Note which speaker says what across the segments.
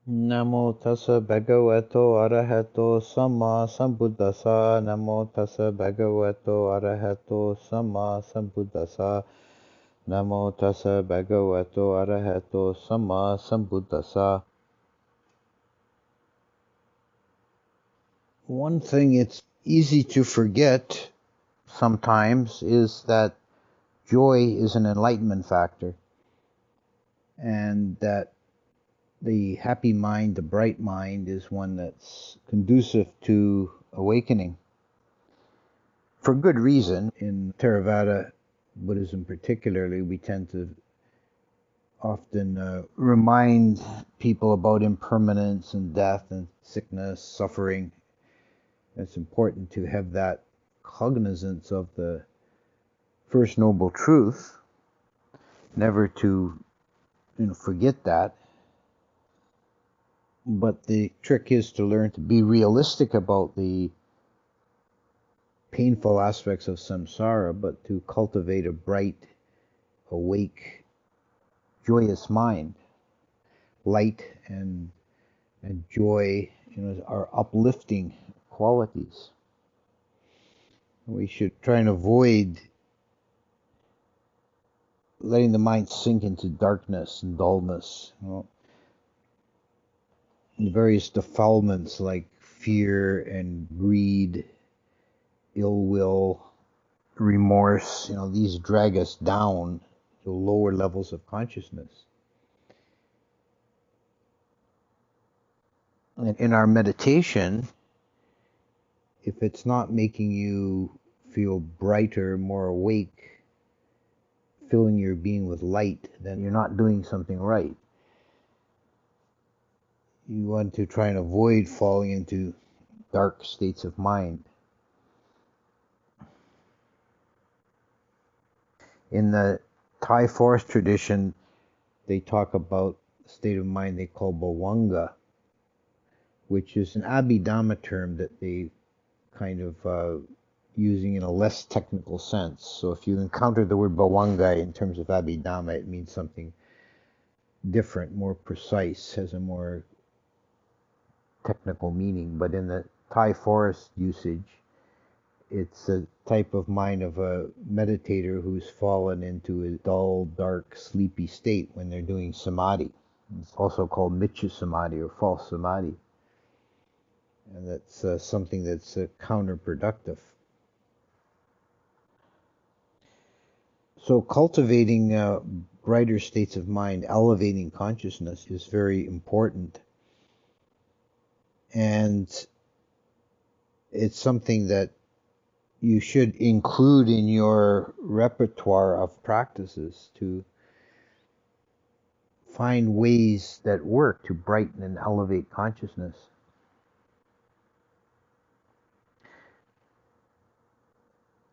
Speaker 1: Namo tassa bhagavato arahato samma sambuddhassa. Namo tassa bhagavato arahato samma sambuddhassa. Namo tassa bhagavato arahato samma sambuddhassa. One thing it's easy to forget sometimes is that joy is an enlightenment factor, and that the happy mind, the bright mind, is one that's conducive to awakening. For good reason. In Theravada Buddhism particularly, we tend to often remind people about impermanence and death and sickness, suffering. It's important to have that cognizance of the First Noble Truth, never to forget that. But the trick is to learn to be realistic about the painful aspects of samsara, but to cultivate a bright, awake, joyous mind. Light and joy, are uplifting qualities. We should try and avoid letting the mind sink into darkness and dullness. And various defilements like fear and greed, ill will, remorse, these drag us down to lower levels of consciousness. And in our meditation, if it's not making you feel brighter, more awake, filling your being with light, then you're not doing something right. You want to try and avoid falling into dark states of mind. In the Thai forest tradition, they talk about a state of mind they call bhavanga, which is an Abhidhamma term that they kind of using in a less technical sense. So if you encounter the word bhavanga in terms of Abhidhamma, it means something different, more precise, has a more technical meaning. But in the Thai forest usage, it's a type of mind of a meditator who's fallen into a dull, dark, sleepy state when they're doing samadhi. It's also called miccha samadhi or false samadhi. And that's something that's counterproductive. So cultivating brighter states of mind, elevating consciousness, is very important. And it's something that you should include in your repertoire of practices, to find ways that work to brighten and elevate consciousness.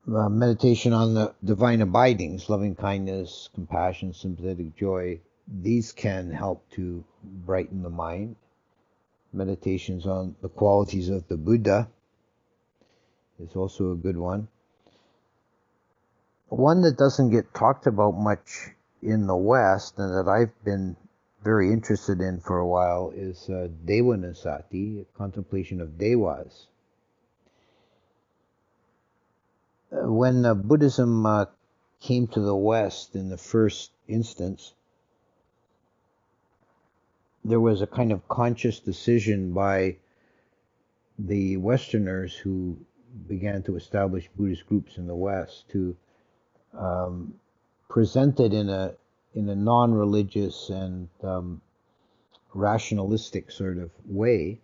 Speaker 1: Meditation on the divine abidings, loving kindness, compassion, sympathetic joy, these can help to brighten the mind. Meditations on the qualities of the Buddha is also a good one. One that doesn't get talked about much in the West, and that I've been very interested in for a while, is Devanasati, contemplation of Devas. When Buddhism came to the West in the first instance, there was a kind of conscious decision by the Westerners who began to establish Buddhist groups in the West to present it in a non-religious and rationalistic sort of way,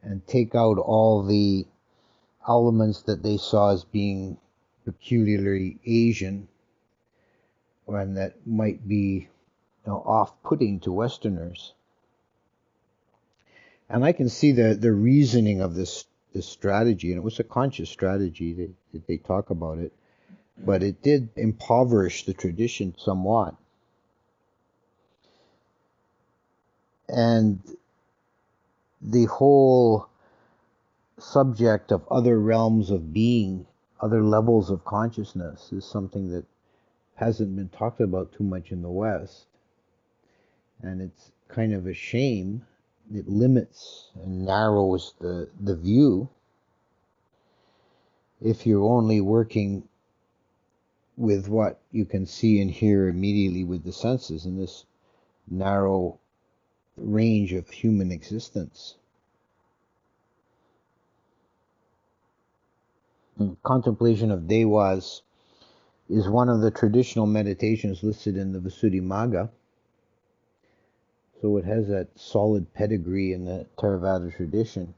Speaker 1: and take out all the elements that they saw as being peculiarly Asian and that might be off-putting to Westerners. And I can see the reasoning of this strategy, and it was a conscious strategy that they talk about it, but it did impoverish the tradition somewhat. And the whole subject of other realms of being, other levels of consciousness, is something that hasn't been talked about too much in the West. And it's kind of a shame. It limits and narrows the view if you're only working with what you can see and hear immediately with the senses in this narrow range of human existence. Contemplation of Devas is one of the traditional meditations listed in the Visuddhimagga. So it has that solid pedigree in the Theravada tradition.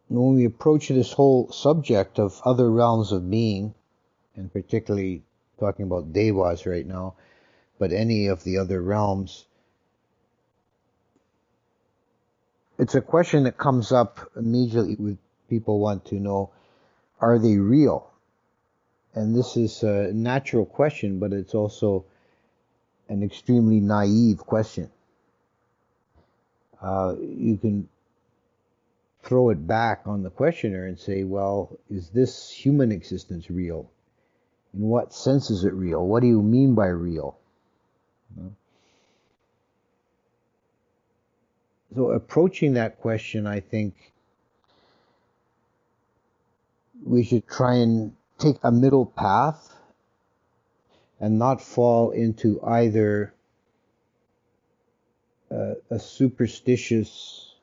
Speaker 1: When we approach this whole subject of other realms of being, and particularly talking about Devas right now, but any of the other realms, it's a question that comes up immediately with people want to know, are they real? And this is a natural question, but it's also an extremely naive question. You can throw it back on the questioner and say, well, is this human existence real? In what sense is it real? What do you mean by real? So approaching that question, I think we should try and take a middle path and not fall into either a superstitious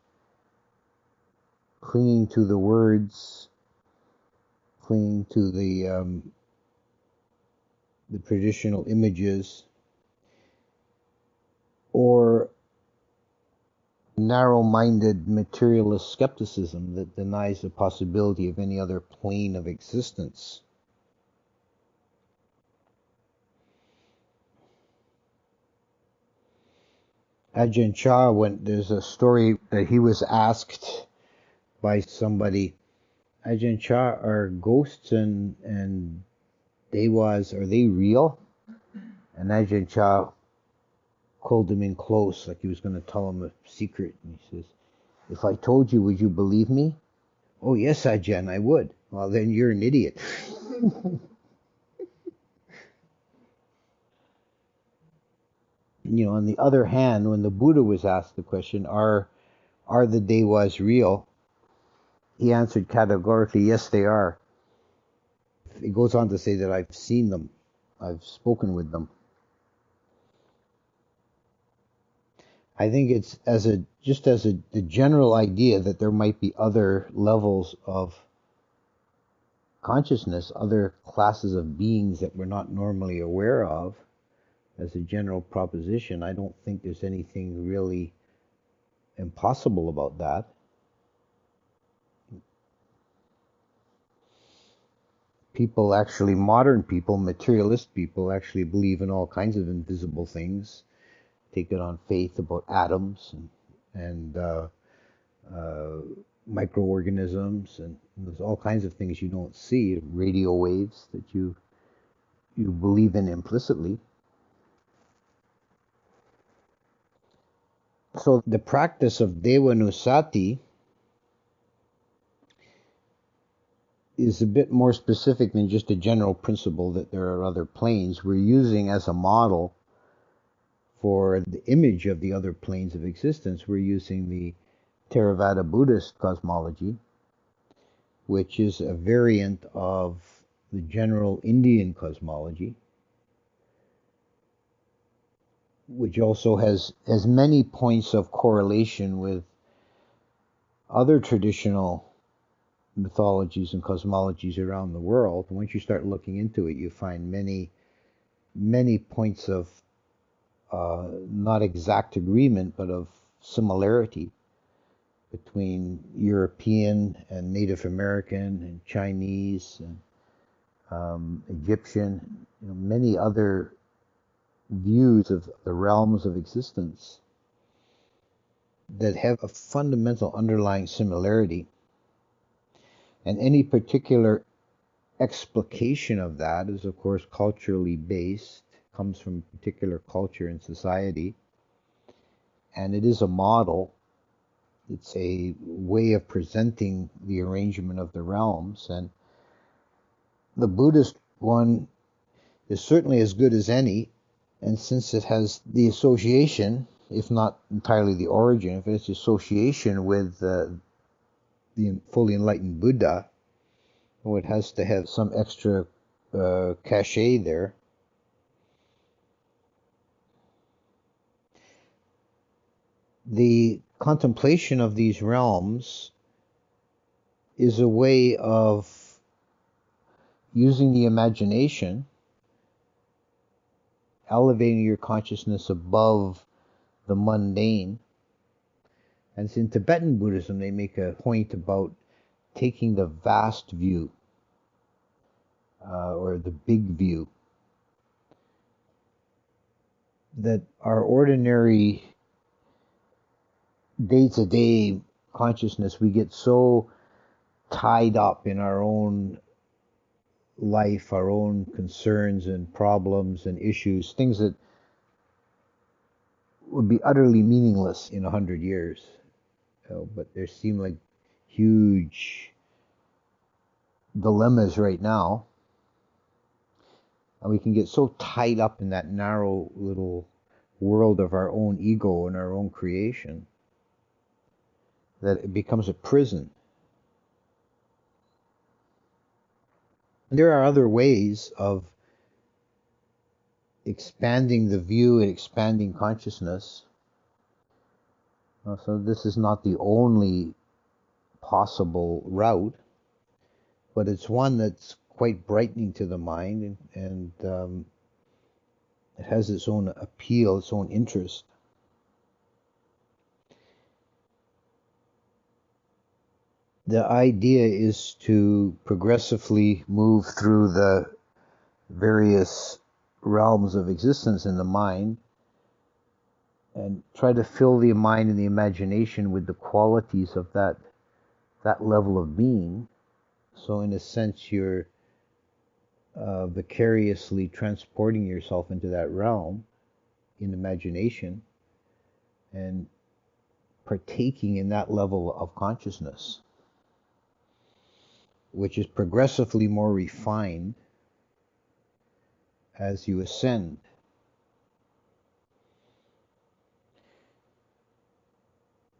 Speaker 1: clinging to the words, clinging to the traditional images, or narrow-minded materialist skepticism that denies the possibility of any other plane of existence. Ajahn Chah, there's a story that he was asked by somebody, Ajahn Chah, are ghosts and Devas, are they real? And Ajahn Chah pulled him in close, like he was going to tell him a secret. And he says, if I told you, would you believe me? Oh, yes, Ajahn, I would. Well, then you're an idiot. On the other hand, when the Buddha was asked the question, are the Devas real? He answered categorically, yes, they are. He goes on to say that I've seen them. I've spoken with them. I think it's the general idea that there might be other levels of consciousness, other classes of beings that we're not normally aware of. As a general proposition, I don't think there's anything really impossible about that. People actually, modern people, materialist people, actually believe in all kinds of invisible things. Take it on faith about atoms and microorganisms, and there's all kinds of things you don't see, radio waves that you believe in implicitly. So the practice of Devanusati is a bit more specific than just a general principle that there are other planes. We're using as a model for the image of the other planes of existence, we're using the Theravada Buddhist cosmology, which is a variant of the general Indian cosmology, which also has many points of correlation with other traditional mythologies and cosmologies around the world. And once you start looking into it, you find many points of not exact agreement, but of similarity between European and Native American and Chinese and Egyptian, many other views of the realms of existence that have a fundamental underlying similarity. And any particular explication of that is, of course, culturally based, comes from a particular culture and society, and it is a model. It's a way of presenting the arrangement of the realms, and the Buddhist one is certainly as good as any, And since it has the association, if not entirely the origin, if it's association with the fully enlightened Buddha, well, it has to have some extra cachet there. The contemplation of these realms is a way of using the imagination, elevating your consciousness above the mundane. And in Tibetan Buddhism, they make a point about taking the vast view, or the big view. That our ordinary day-to-day consciousness, we get so tied up in our own life, our own concerns and problems and issues, things that would be utterly meaningless in 100 years. But there seem like huge dilemmas right now. And we can get so tied up in that narrow little world of our own ego and our own creation that it becomes a prison. And there are other ways of expanding the view and expanding consciousness. So this is not the only possible route, but it's one that's quite brightening to the mind, and it has its own appeal, its own interest. The idea is to progressively move through the various realms of existence in the mind and try to fill the mind and the imagination with the qualities of that level of being. So in a sense, you're vicariously transporting yourself into that realm in imagination and partaking in that level of consciousness, which is progressively more refined as you ascend.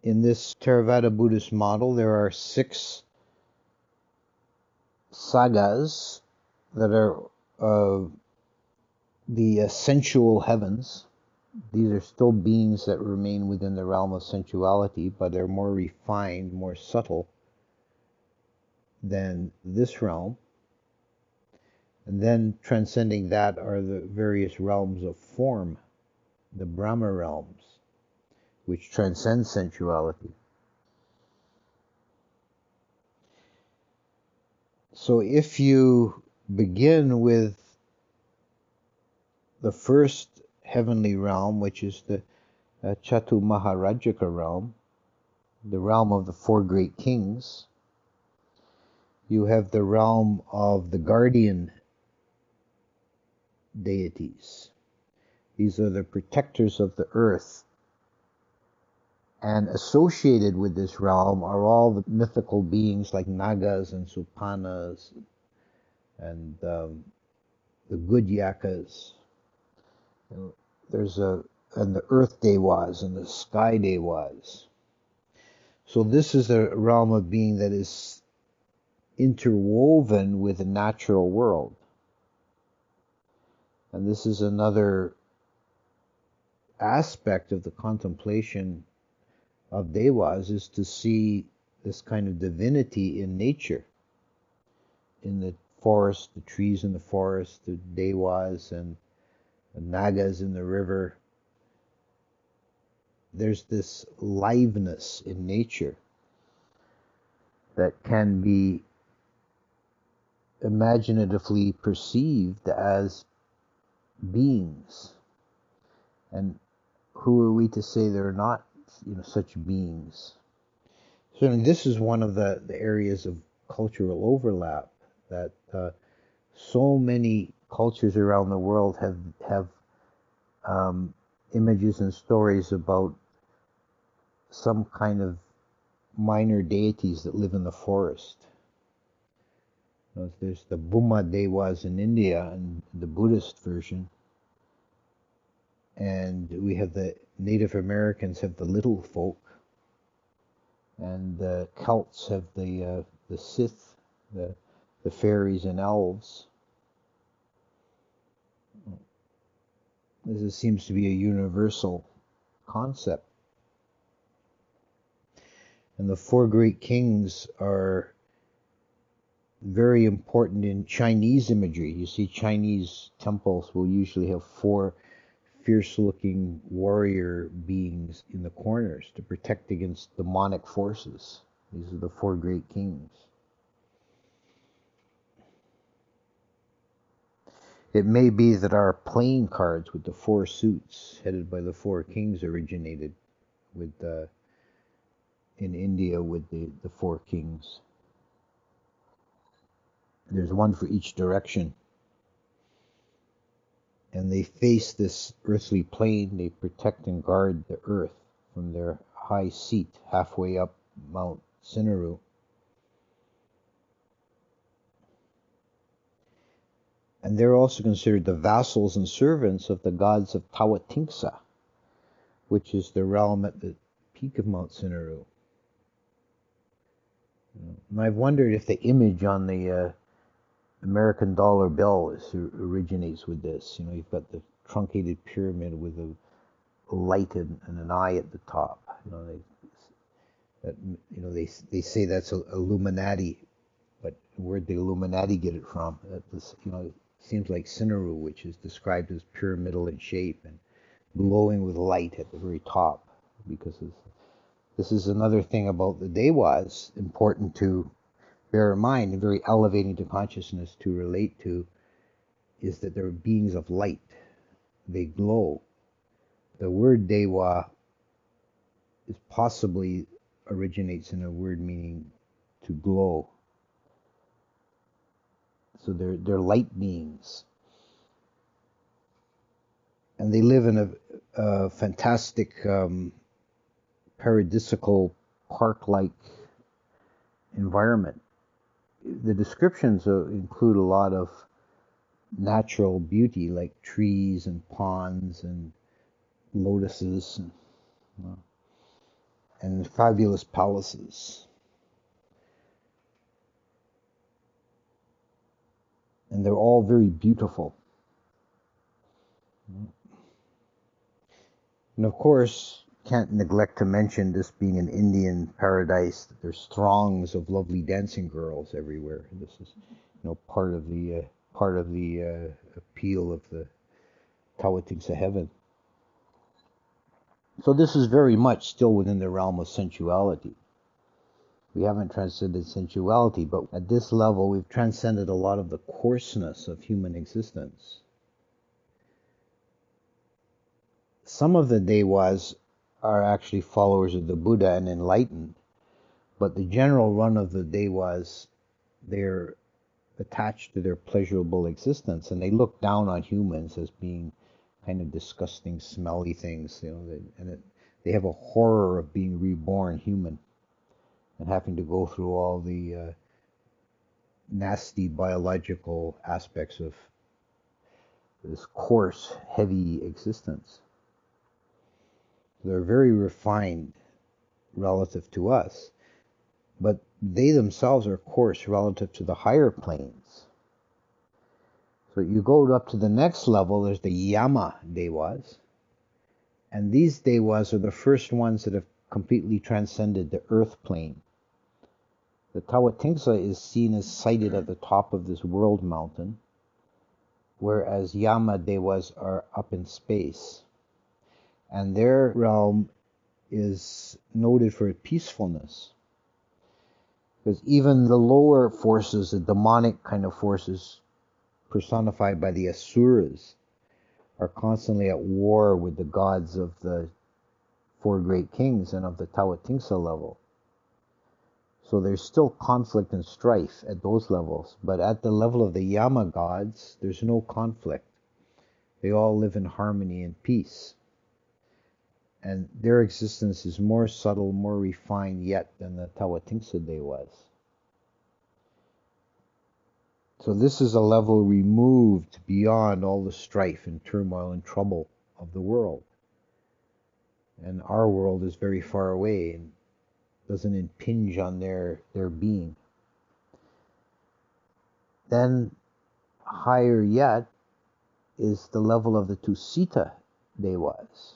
Speaker 1: In this Theravada Buddhist model, there are 6 sagas that are the sensual heavens. These are still beings that remain within the realm of sensuality, but they're more refined, more subtle than this realm. And then transcending that are the various realms of form, the Brahma realms, which transcend sensuality. So if you begin with the first heavenly realm, which is the Chatu Maharajika realm, the realm of the 4 great kings, you have the realm of the guardian deities. These are the protectors of the earth. And associated with this realm are all the mythical beings like Nagas and Supanas and the good yakas. And the earth Devas and the sky Devas. So this is a realm of being that is interwoven with the natural world. And this is another aspect of the contemplation of Devas, is to see this kind of divinity in nature, in the forest, the trees in the forest, the Devas and the Nagas in the river. There's this liveness in nature that can be imaginatively perceived as beings. And who are we to say they're not, such beings? Certainly this is one of the areas of cultural overlap that so many cultures around the world have images and stories about some kind of minor deities that live in the forest. There's the Bhuma Devas in India and the Buddhist version. And we have the Native Americans have the little folk, and the Celts have the Sith, the fairies and elves. This seems to be a universal concept. And the four great kings are very important in Chinese imagery. You see, Chinese temples will usually have four fierce-looking warrior beings in the corners to protect against demonic forces. These are the four great kings. It may be that our playing cards with the four suits headed by the four kings originated with in India with the four kings. There's one for each direction. And they face this earthly plane. They protect and guard the earth from their high seat halfway up Mount Sinaru. And they're also considered the vassals and servants of the gods of Tawatingsa, which is the realm at the peak of Mount Sinaru. And I've wondered if the image on the American dollar bill originates with this. You know, you've got the truncated pyramid with a light and an eye at the top. You know, they say that's Illuminati, but where'd the Illuminati get it from? You know, it seems like Sinaru, which is described as pyramidal in shape and glowing with light at the very top, because this is another thing about the Devas important to bear in mind and very elevating to consciousness to relate to, is that they're beings of light. They glow. The word Deva is possibly originates in a word meaning to glow. So they're light beings. And they live in a fantastic paradisical park-like environment. The descriptions include a lot of natural beauty, like trees and ponds and lotuses and fabulous palaces. And they're all very beautiful. And of course, can't neglect to mention this being an Indian paradise, that there's throngs of lovely dancing girls everywhere. This is, you know, part of the appeal of the Tawatingsa heaven. So this is very much still within the realm of sensuality. We haven't transcended sensuality, but at this level we've transcended a lot of the coarseness of human existence. Some of the Devas are actually followers of the Buddha and enlightened, but the general run of the Devas, they're attached to their pleasurable existence, and they look down on humans as being kind of disgusting, smelly things, you know, they have a horror of being reborn human and having to go through all the nasty biological aspects of this coarse, heavy existence. They're very refined relative to us, but they themselves are coarse relative to the higher planes. So you go up to the next level, there's the Yama Devas, and these Devas are the first ones that have completely transcended the earth plane. The Tawatingsa is seen as sited at the top of this world mountain, whereas Yama Devas are up in space. And their realm is noted for peacefulness. Because even the lower forces, the demonic kind of forces personified by the Asuras, are constantly at war with the gods of the four great kings and of the Tawatingsa level. So there's still conflict and strife at those levels, but at the level of the Yama gods, there's no conflict. They all live in harmony and peace. And their existence is more subtle, more refined yet than the Tawatingsa Devas. So this is a level removed beyond all the strife and turmoil and trouble of the world. And our world is very far away and doesn't impinge on their being. Then higher yet is the level of the Tusita Devas.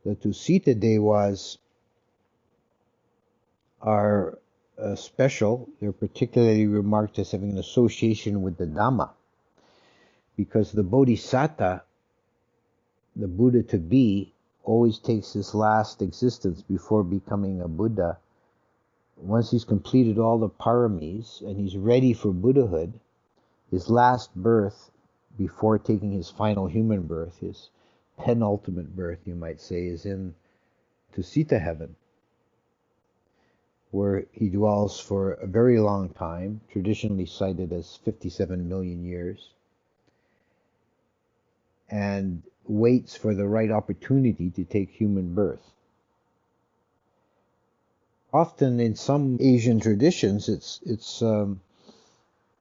Speaker 1: The Tusita Devas are special. They're particularly remarked as having an association with the Dhamma, because the Bodhisattva, the Buddha to be, always takes his last existence before becoming a Buddha. Once he's completed all the paramis and he's ready for Buddhahood, his last birth before taking his final human birth, his penultimate birth, you might say, is in Tusita heaven, where he dwells for a very long time, traditionally cited as 57 million years, and waits for the right opportunity to take human birth. Often in some Asian traditions, it's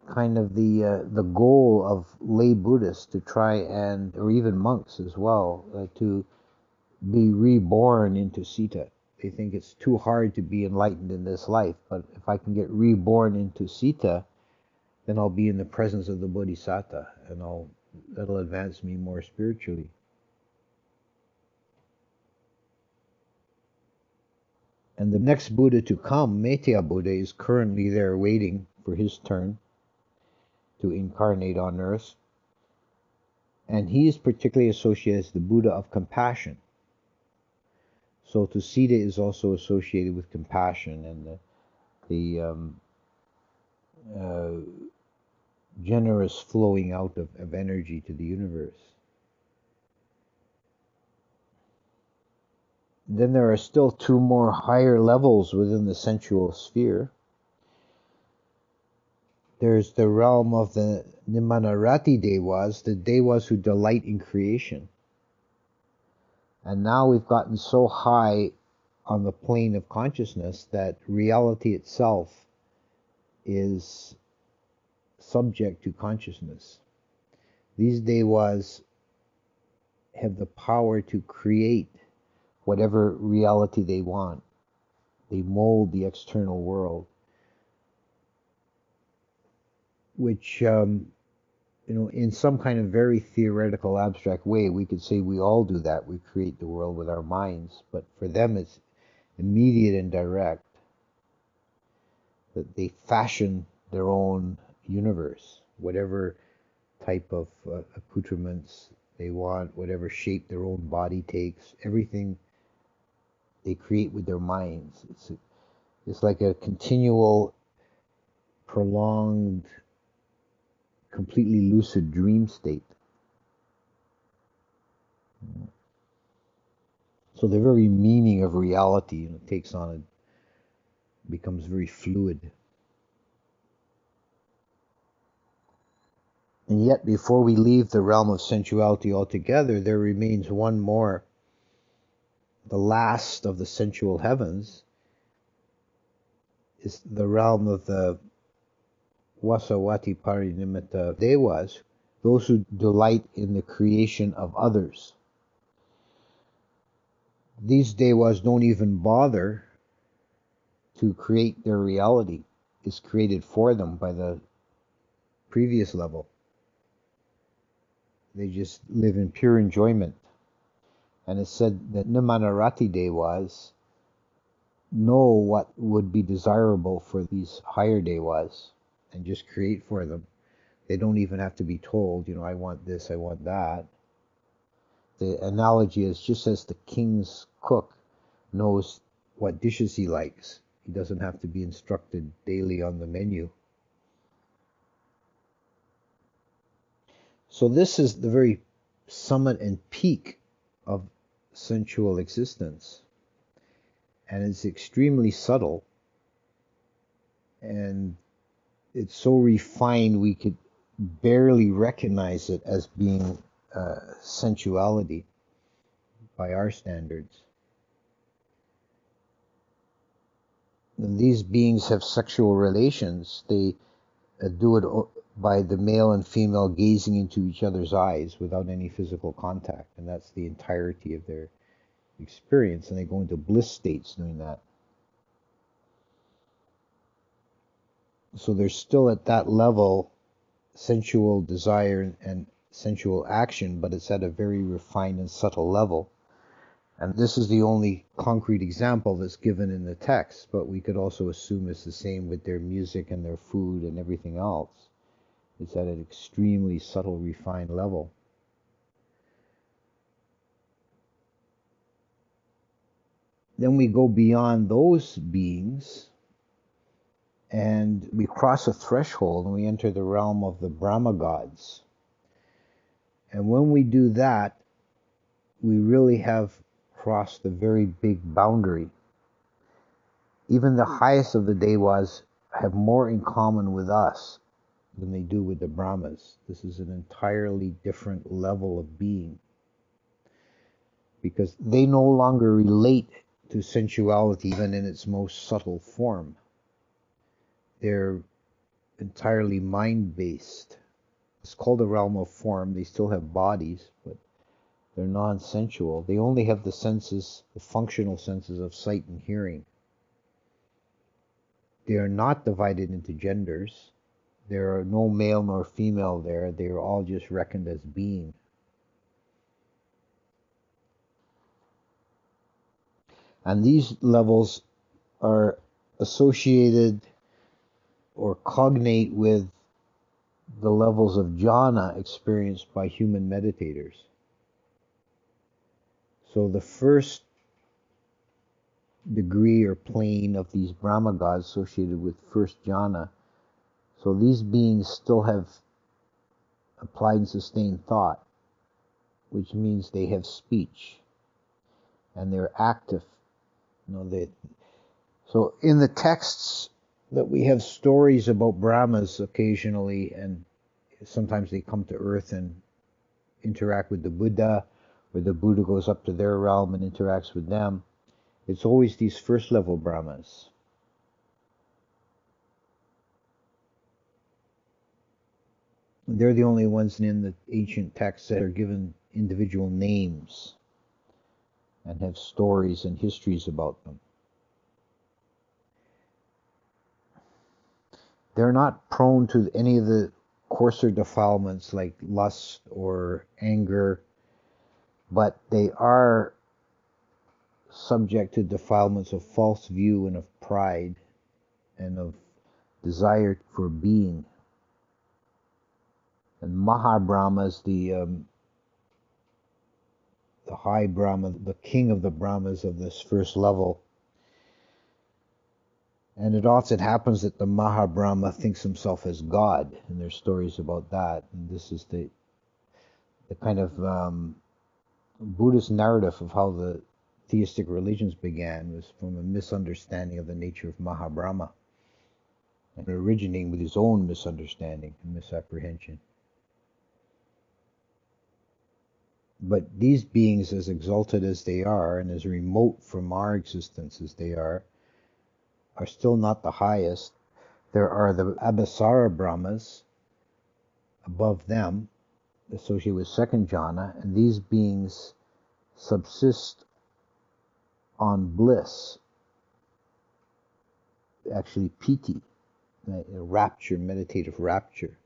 Speaker 1: kind of the goal of lay Buddhists to try and, or even monks as well, to be reborn into Sita. They think it's too hard to be enlightened in this life, but if I can get reborn into Sita, then I'll be in the presence of the Bodhisattva, and that'll advance me more spiritually. And the next Buddha to come, Metteyya Buddha, is currently there waiting for his turn to incarnate on earth. And he is particularly associated as the Buddha of compassion. So Tusita is also associated with compassion and the generous flowing out of energy to the universe. Then there are still two more higher levels within the sensual sphere. There's the realm of the Nimanarati Devas, the Devas who delight in creation. And now we've gotten so high on the plane of consciousness that reality itself is subject to consciousness. These Devas have the power to create whatever reality they want. They mold the external world, which, in some kind of very theoretical, abstract way, we could say we all do that. We create the world with our minds, but for them it's immediate and direct, that they fashion their own universe, whatever type of accoutrements they want, whatever shape their own body takes, everything they create with their minds. It's like a continual, prolonged, completely lucid dream state. So the very meaning of reality takes on becomes very fluid. And yet, before we leave the realm of sensuality altogether, there remains one more, the last of the sensual heavens, is the realm of the Vasawati Parinimitta Devas, those who delight in the creation of others. These Devas don't even bother to create their reality. It's created for them by the previous level. They just live in pure enjoyment. And it's said that Nimanarati Devas know what would be desirable for these higher Devas and just create for them. They don't even have to be told, I want this, I want that. The analogy is just as the king's cook knows what dishes he likes. He doesn't have to be instructed daily on the menu. So this is the very summit and peak of sensual existence. And it's extremely subtle. And it's so refined we could barely recognize it as being sensuality by our standards. And these beings have sexual relations. They do it by the male and female gazing into each other's eyes without any physical contact. And that's the entirety of their experience. And they go into bliss states doing that. So they're still at that level, sensual desire and sensual action, but it's at a very refined and subtle level. And this is the only concrete example that's given in the text, but we could also assume it's the same with their music and their food and everything else. It's at an extremely subtle, refined level. Then we go beyond those beings and we cross a threshold and we enter the realm of the Brahma gods. And when we do that, we really have crossed a very big boundary. Even the highest of the Devas have more in common with us than they do with the Brahmas. This is an entirely different level of being, because they no longer relate to sensuality even in its most subtle form. They're entirely mind-based. It's called a realm of form. They still have bodies, but they're non-sensual. They only have the senses, the functional senses of sight and hearing. They are not divided into genders. There are no male nor female there. They are all just reckoned as being. And these levels are associated or cognate with the levels of jhana experienced by human meditators. So the first degree or plane of these Brahma gods associated with first jhana. So these beings still have applied and sustained thought, which means they have speech and they're active. So in the texts that we have stories about Brahmas occasionally, and sometimes they come to earth and interact with the Buddha, or the Buddha goes up to their realm and interacts with them. It's always these first level Brahmas. They're the only ones in the ancient texts that are given individual names and have stories and histories about them. They're not prone to any of the coarser defilements like lust or anger, but they are subject to defilements of false view and of pride and of desire for being. And Mahabrahmas, the high Brahma, the king of the Brahmas of this first level. And it often happens that the Mahabrahma thinks himself as God, and there's stories about that. And this is the kind of Buddhist narrative of how the theistic religions began, was from a misunderstanding of the nature of Mahabrahma, and originating with his own misunderstanding and misapprehension. But these beings, as exalted as they are, and as remote from our existence as they are still not the highest. There are the Abhisara Brahmas above them, associated with second jhana, and these beings subsist on bliss, actually piti, rapture, meditative rapture.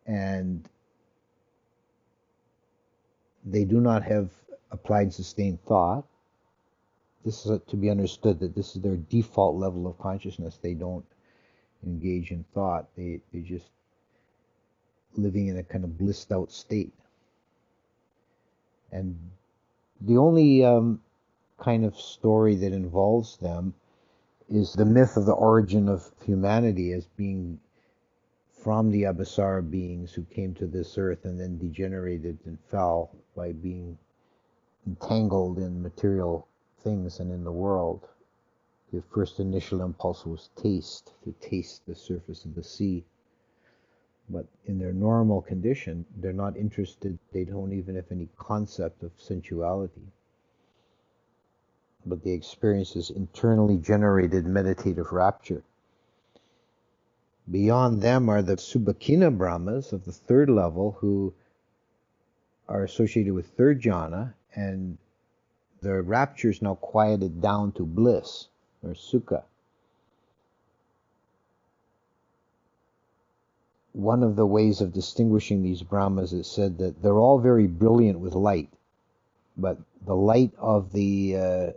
Speaker 1: And they do not have applied sustained thought. This is to be understood that this is their default level of consciousness. They don't engage in thought. They're just living in a kind of blissed out state. And the only kind of story that involves them is the myth of the origin of humanity as being from the Abhisara beings who came to this earth and then degenerated and fell by being entangled in material things and in the world. The first initial impulse was to taste the surface of the sea. But in their normal condition, they're not interested, they don't even have any concept of sensuality. But they experience this internally generated meditative rapture. Beyond them are the Subhakina Brahmas of the third level who are associated with third jhana, and the rapture is now quieted down to bliss or sukha. One of the ways of distinguishing these Brahmas is said that they're all very brilliant with light, but the light of the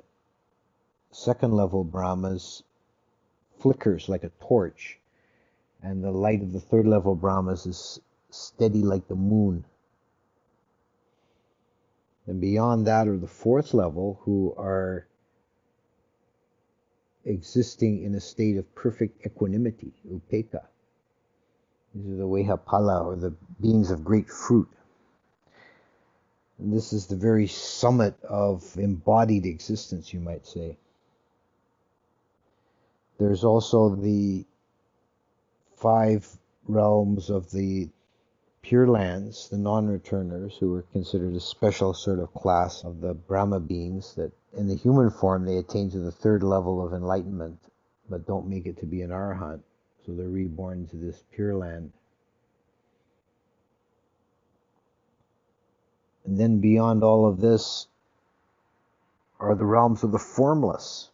Speaker 1: second level Brahmas flickers like a torch, and the light of the third level Brahmas is steady like the moon. And beyond that are the fourth level, who are existing in a state of perfect equanimity, upekkha. These are the Vehapala, or the beings of great fruit. And this is the very summit of embodied existence, you might say. There's also the 5 realms of the Pure Lands, the non-returners, who are considered a special sort of class of the Brahma beings that in the human form they attain to the third level of enlightenment, but don't make it to be an arahant. So they're reborn to this Pure Land. And then beyond all of this are the realms of the formless.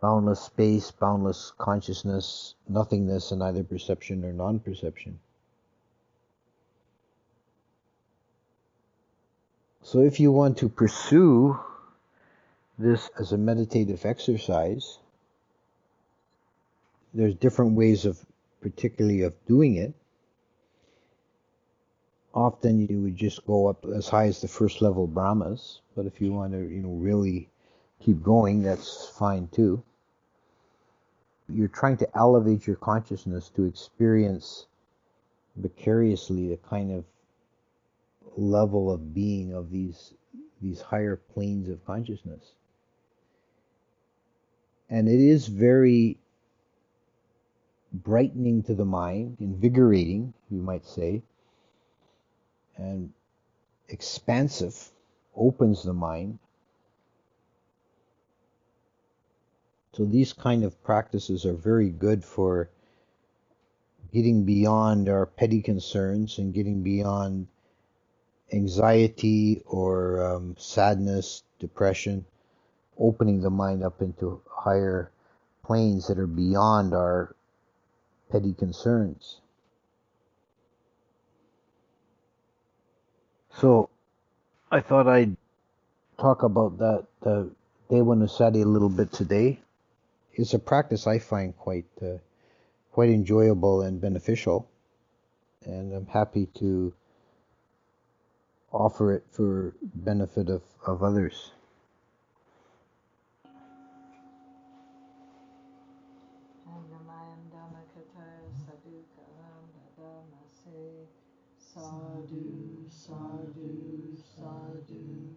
Speaker 1: Boundless space, boundless consciousness, nothingness in either perception or non-perception. So if you want to pursue this as a meditative exercise, there's different ways of, particularly of doing it. Often you would just go up as high as the first level Brahmas, but if you want to, really keep going, that's fine too. You're trying to elevate your consciousness to experience vicariously the kind of level of being of these higher planes of consciousness. And it is very brightening to the mind, invigorating, you might say, and expansive, opens the mind. So these kind of practices are very good for getting beyond our petty concerns and getting beyond anxiety or sadness, depression, opening the mind up into higher planes that are beyond our petty concerns. So I thought I'd talk about that Devanusati a little bit today. It's a practice I find quite enjoyable and beneficial, and I'm happy to offer it for benefit of others.
Speaker 2: Sadhu, sadhu, sadhu,